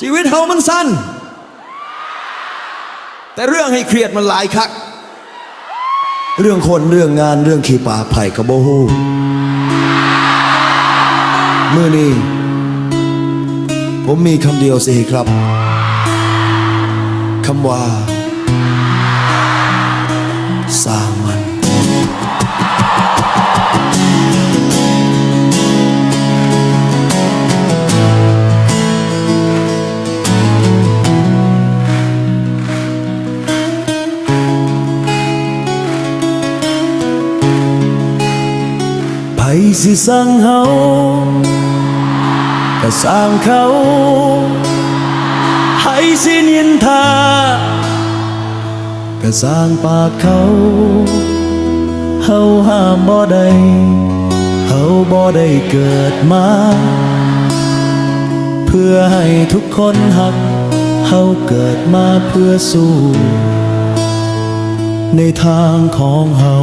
ชีวิตเฮามันสั้นแต่เรื่องให้เครียดมันหลายคักเรื่องคนเรื่องงานเรื่องขี้ปากไผ่กระโบหูมื้อนี้ผมมีคำเดียวสิครับคำว่าสร้างมันไผสิสั่งเฮาก็สร้างเขาไผสินินทาก็สร้างปากเขาเฮาห้ามบ่ได้เฮาบ่ได้เกิดมาเพื่อให้ทุกคนหักเฮาเกิดมาเพื่อสู้ในทางของเฮา